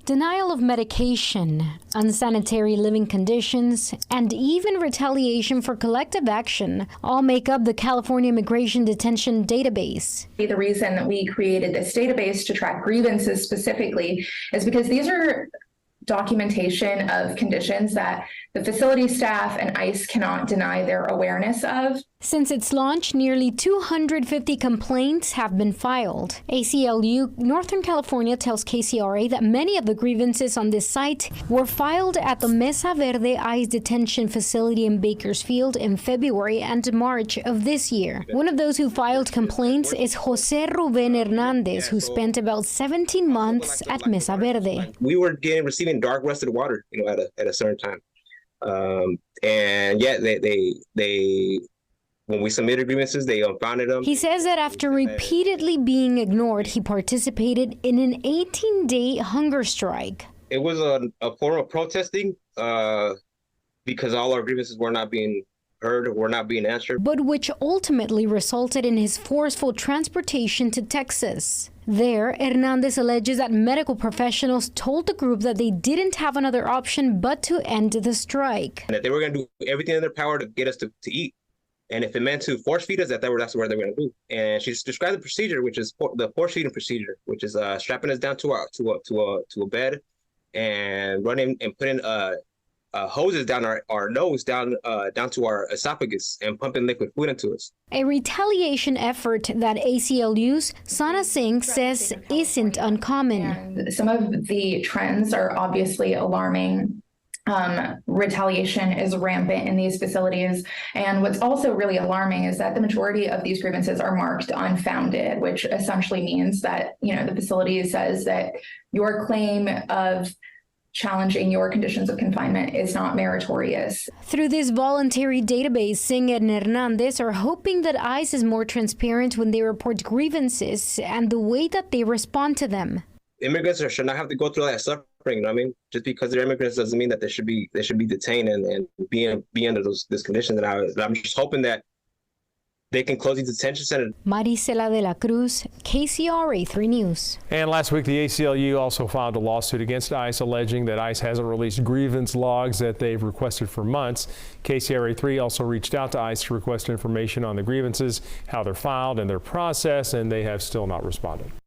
Denial of medication, unsanitary living conditions, and even retaliation for collective action all make up the California Immigration Detention Database. The reason that we created this database to track grievances specifically is because these are documentation of conditions that the facility staff and ICE cannot deny their awareness of. Since its launch, nearly 250 complaints have been filed. ACLU Northern California tells KCRA that many of the grievances on this site were filed at the Mesa Verde ICE detention facility in Bakersfield in February and March of this year. One of those who filed complaints is Jose Ruben Hernandez, who spent about 17 months at Mesa Verde. We were receiving dark rusted water, at a certain time. And yet they when we submitted grievances, they unfounded them. He says that after repeatedly being ignored, he participated in an 18-day hunger strike. It was a form of protesting because all our grievances were not being heard, were not being answered. But which ultimately resulted in his forceful transportation to Texas. There, Hernandez alleges that medical professionals told the group that they didn't have another option but to end the strike. And that they were going to do everything in their power to get us to eat. And if it meant to force feed us, that's what they were going to do. And she described the procedure, which is the force feeding procedure, which is strapping us down to a bed and running and putting hoses down our nose, down to our esophagus, and pumping liquid food into us. A retaliation effort that ACLU's Sana Singh says isn't uncommon. And some of the trends are obviously alarming. Retaliation is rampant in these facilities. And what's also really alarming is that the majority of these grievances are marked unfounded, which essentially means that, the facility says that your claim of challenging your conditions of confinement is not meritorious. Through this voluntary database, Singh and Hernandez are hoping that ICE is more transparent when they report grievances and the way that they respond to them. Immigrants should not have to go through that suffering. Just because they're immigrants doesn't mean that they should be detained and be under those conditions. And I'm just hoping that they can close these detention centers. Marisela de la Cruz, KCRA 3 News. And last week, the ACLU also filed a lawsuit against ICE, alleging that ICE hasn't released grievance logs that they've requested for months. KCRA 3 also reached out to ICE to request information on the grievances, how they're filed, and their process, and they have still not responded.